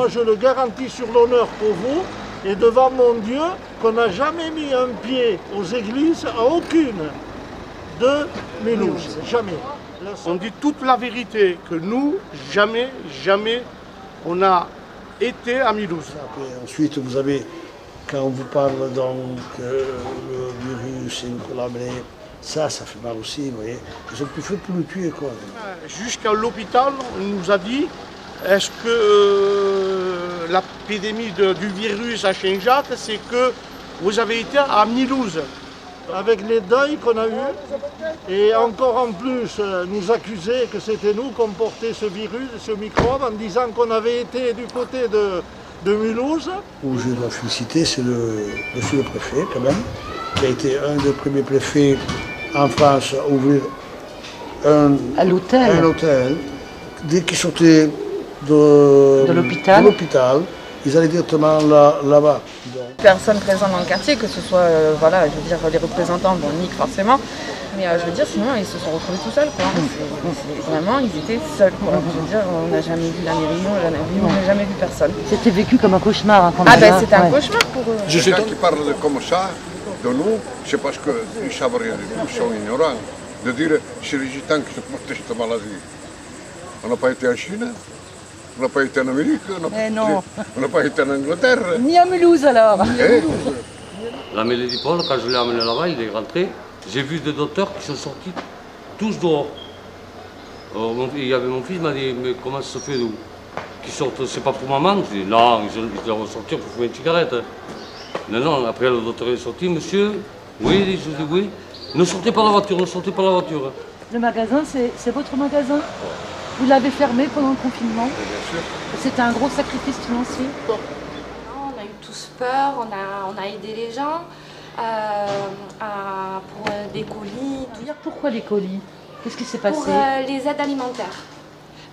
moi je le garantis sur l'honneur pour vous et devant mon Dieu qu'on n'a jamais mis un pied aux églises à aucune de Mulhouse. Jamais. On dit toute la vérité, que nous, jamais, on a été à Mulhouse. Ensuite, vous avez, quand on vous parle donc le virus et Nicolas Blé, ça fait mal aussi, vous voyez. Ils ont plus fait pour le tuer, quoi. Jusqu'à l'hôpital, on nous a dit, est-ce que l'épidémie du virus à Saint-Jacques, c'est que vous avez été à Mulhouse? Avec les deuils qu'on a eus, et encore en plus nous accuser que c'était nous qui portait ce virus, ce microbe, en disant qu'on avait été du côté de Mulhouse. Où je dois féliciter, c'est monsieur le préfet quand même, qui a été un des premiers préfets en France à ouvrir un hôtel. Dès qu'ils sortaient de l'hôpital, ils allaient directement là-bas. Personnes présentes dans le quartier, que ce soit voilà, je veux dire, les représentants, bon, Nick forcément, mais je veux dire, sinon ils se sont retrouvés tout seuls, quoi. Vraiment, ils étaient seuls, quoi. Je veux dire, on n'a jamais vu la mairie, on n'a jamais vu personne. C'était vécu comme un cauchemar. Hein, c'était un cauchemar pour eux. Les gens qui parlent comme ça de nous, c'est parce qu'ils savent rien du tout, ils sont ignorants. De dire, c'est les gitans qui se portent cette maladie. On n'a pas été en Chine. On n'a pas été en Amérique, on n'a pas été en Angleterre. Ni à Mulhouse alors. La maladie Paul, quand je l'ai amené là-bas, il est rentré. J'ai vu des docteurs qui sont sortis tous dehors. Il y avait mon fils, il m'a dit, mais comment ça se fait qu'ils sortent, c'est pas pour maman? Je dis, non, ils vont sortir pour fumer une cigarette. Non, après le docteur est sorti, monsieur, oui, je dis oui. Ne sortez pas la voiture, ne sortez pas la voiture. Le magasin, c'est votre magasin? Vous l'avez fermé pendant le confinement? Bien sûr. C'était un gros sacrifice financier? On a eu tous peur, on a aidé les gens pour des colis. Pourquoi les colis? Qu'est-ce qui s'est passé? Pour les aides alimentaires.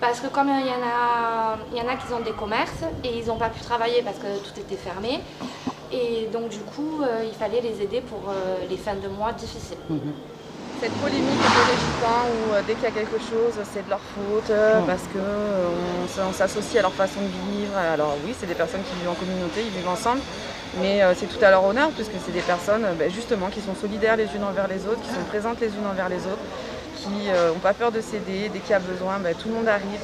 Parce que comme il y en a qui ont des commerces et ils n'ont pas pu travailler parce que tout était fermé. Et donc du coup, il fallait les aider pour les fins de mois difficiles. Cette polémique des gitans où dès qu'il y a quelque chose, c'est de leur faute, parce qu'on s'associe à leur façon de vivre. Alors oui, c'est des personnes qui vivent en communauté, ils vivent ensemble, mais c'est tout à leur honneur, puisque c'est des personnes justement qui sont solidaires les unes envers les autres, qui sont présentes les unes envers les autres, qui n'ont pas peur de s'aider. Dès qu'il y a besoin, tout le monde arrive.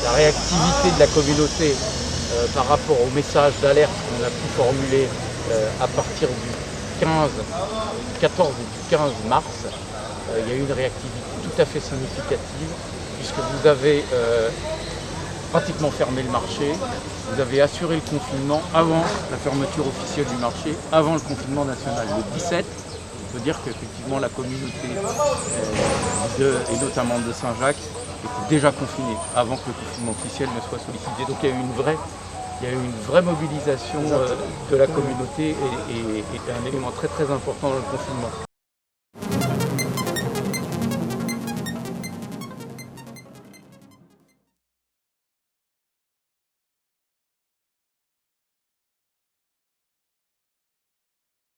La réactivité de la communauté par rapport au message d'alerte qu'on a pu formuler à partir du 14 et du 15 mars, il y a eu une réactivité tout à fait significative, puisque vous avez pratiquement fermé le marché, vous avez assuré le confinement avant la fermeture officielle du marché, avant le confinement national. Le 17, on peut dire qu'effectivement la communauté, et notamment de Saint-Jacques, était déjà confinée, avant que le confinement officiel ne soit sollicité. Donc il y a eu une vraie mobilisation de la communauté et un élément très très important dans le confinement.